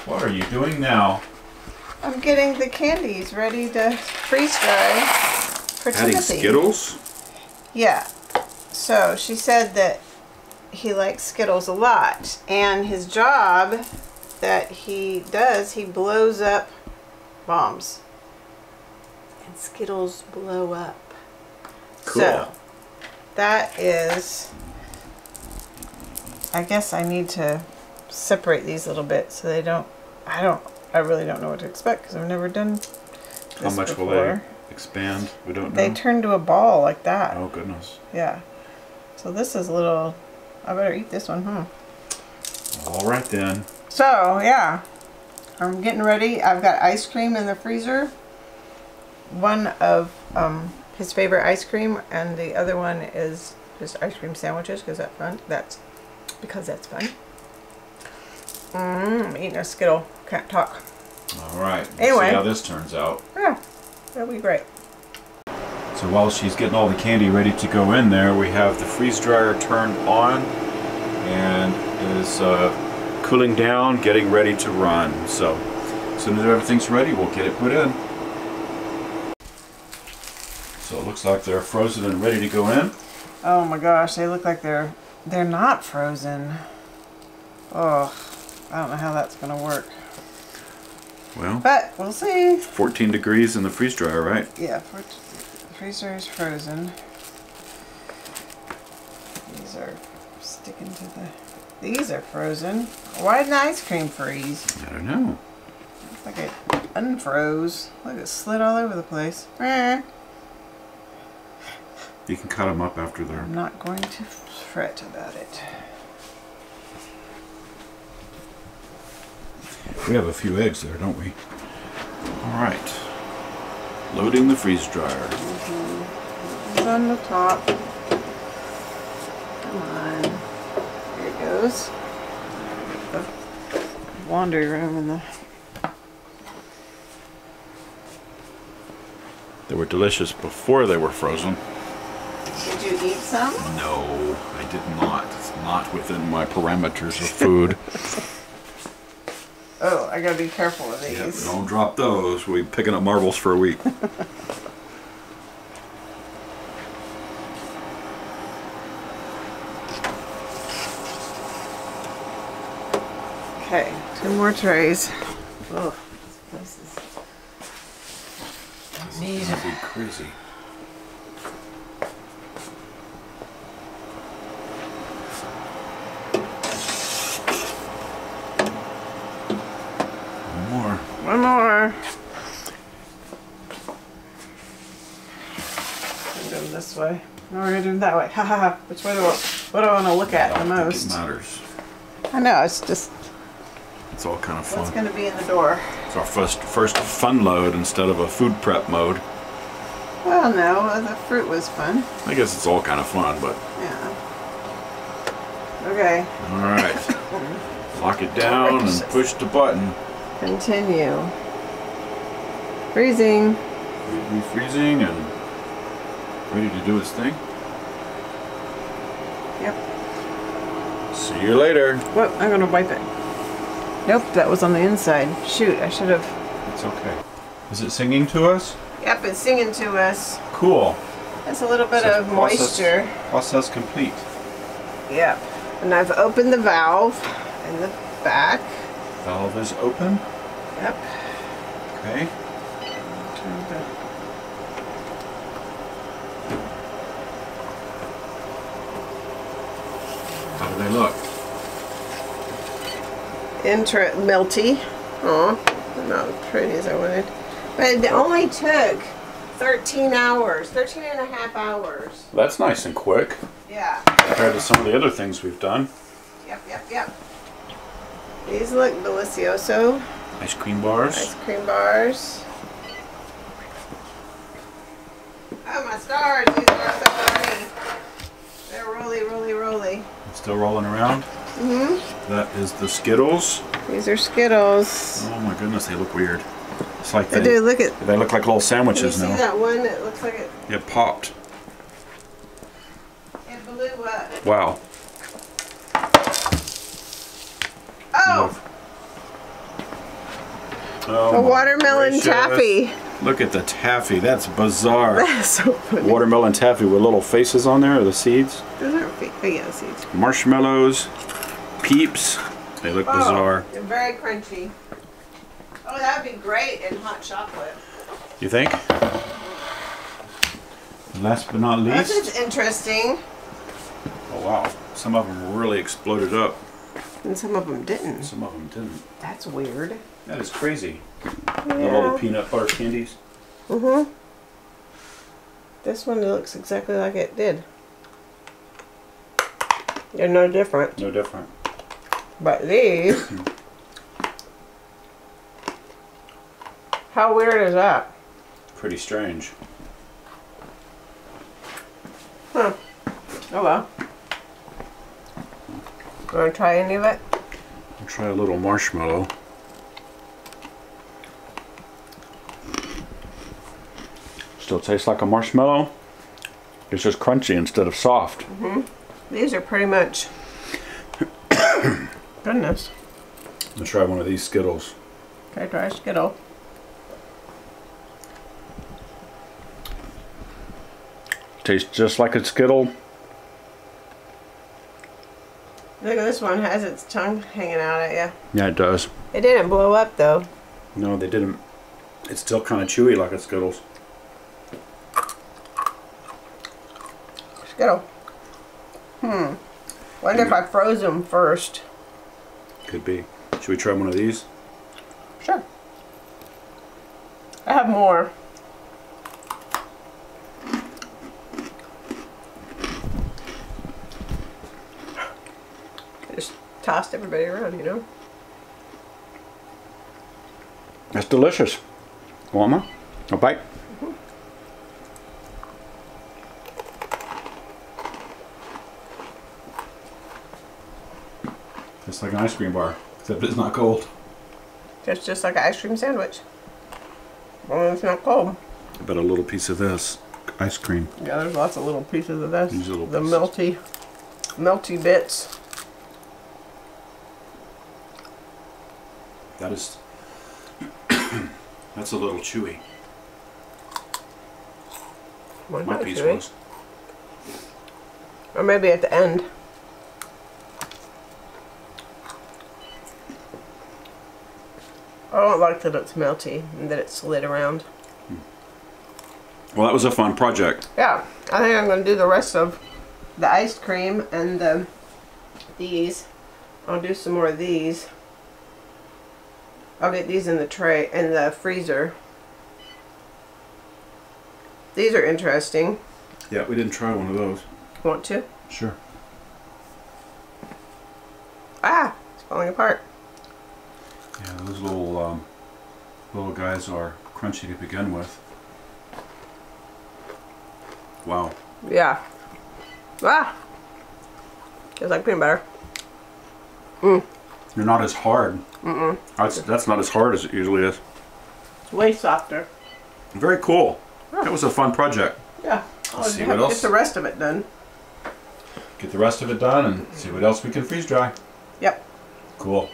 What are you doing now? I'm getting the candies ready to freeze dry for Adding Timothy. Skittles? Yeah. So she said that he likes Skittles a lot, and his job that he does, he blows up bombs. And Skittles blow up. Cool. So that is, I guess I need to separate these a little bit so they don't, I really don't know what to expect because I've never done this How much before. will they expand? We don't know. They turn to a ball like that. Oh, goodness. Yeah. So this is a little, I better eat this one, All right, then. So, yeah. I'm getting ready. I've got ice cream in the freezer. One of his favorite ice cream, and the other one is just ice cream sandwiches because that's fun. That's fun. I'm eating a Skittle. Can't talk. All right. Let's Anyway. see how this turns out. Yeah, that'll be great. So while she's getting all the candy ready to go in there, we have the freeze dryer turned on and is cooling down, getting ready to run. So as soon as everything's ready, we'll get it put in. So it looks like they're frozen and ready to go in. Oh my gosh, they look like they're not frozen. Oh, I don't know how that's gonna work. Well, But we'll see. 14 degrees in the freeze dryer, right? Yeah, the freezer is frozen. These are sticking to the... These are frozen. Why didn't ice cream freeze? I don't know. Looks like it unfroze. Look, it slid all over the place. You can cut them up after they're... I'm not going to fret about it. We have a few eggs there, don't we? All right. Loading the freeze dryer. It's on the top. Come on. Here it goes. The laundry room and the... They were delicious before they were frozen. Did you eat some? No, I did not. It's not within my parameters of food. Oh, I gotta be careful with these. Yeah, don't drop those. We'll be picking up marbles for a week. Okay, 2 more trays. Oh, this place is... This is gonna be crazy. One more. I'm doing this way. No, we're gonna do it that way. Ha ha ha. Which way what do I want to look at the I don't think most? it matters. I know, it's just It's all kind of what's fun. gonna be in the door. It's our first fun load instead of a food prep mode. Well, no, the fruit was fun. I guess it's all kind of fun, but... Yeah. Okay. All right. Lock it down and push the button. Continue. Freezing. Refreezing and ready to do its thing. Yep. See you later. What? I'm gonna wipe it. Nope, that was on the inside. Shoot, I should have. It's okay. Is it singing to us? Yep, it's singing to us. Cool. That's a little bit So of moisture. Process complete. Yep. And I've opened the valve in the back. Valve is open. Yep. Okay. Turn the... How do they look? Melty. Aw, not as pretty as I wanted. But it only took 13 hours, 13 and a half hours. That's nice and quick Yeah. compared to some of the other things we've done. Yep. These look delicioso. Ice cream bars. Ice cream bars. Oh my stars, these are so funny. They're roly. Still rolling around. Mm-hmm. That is the Skittles. These are Skittles. Oh my goodness, they look weird. It's like They do, look at... they look like little Can you sandwiches see now. that one that looks like it? It popped. blew up. Wow. Oh! Oh, A watermelon gracious. taffy. Look at the taffy. That's bizarre. That's so funny. Watermelon taffy with little faces on there, or the seeds. Those aren't fake. Oh, yeah, seeds. Marshmallows, peeps. They look bizarre. They're very crunchy. Oh, that would be great in hot chocolate. You think? Last but not least. This is interesting. Oh wow. Some of them really exploded up. And some of them didn't. Some of them didn't. That's weird. That is crazy. Yeah. The little peanut butter candies. Mm-hmm. This one looks exactly like it did. They're no different. No different. But these... How weird is that? Pretty strange. Huh. Oh well. You want to try any of it? I'll try a little marshmallow. Still tastes like a marshmallow. It's just crunchy instead of soft. Mm-hmm. These are pretty much... Goodness. Let's try one of these Skittles. Okay, Dry Skittle. Tastes just like a Skittle. Look at this one, has its tongue hanging out at you. Yeah, it does. It didn't blow up though. No, they didn't. It's still kind of chewy like a Skittles. Skittle. Wonder if I froze them first. Could be. Should we try one of these? Sure. I have more. I just tossed everybody around, you know? That's delicious. Want one? A bite? It's like an ice cream bar, except it's not cold. It's just like an ice cream sandwich. Well, it's not cold. But a little piece of this ice cream. Yeah, there's lots of little pieces of this. These little the pieces. melty bits. That is... That's a little chewy. Well, My not piece chewy. was. Or maybe at the end. I don't like that it's melty and that it slid around. Well, that was a fun project. Yeah, I think I'm going to do the rest of the ice cream and these. I'll do some more of these. I'll get these in the tray, in the freezer. These are interesting. Yeah, we didn't try one of those. Want to? Sure. Ah, it's falling apart. Yeah, those little guys are crunchy to begin with. Wow. Yeah. Ah! Feels like peanut butter. They're not as hard. That's not as hard as it usually is. It's way softer. Very cool. Oh. That was a fun project. Yeah. I'll see have what to else. get the rest of it done. Get the rest of it done and see what else we can freeze dry. Yep. Cool.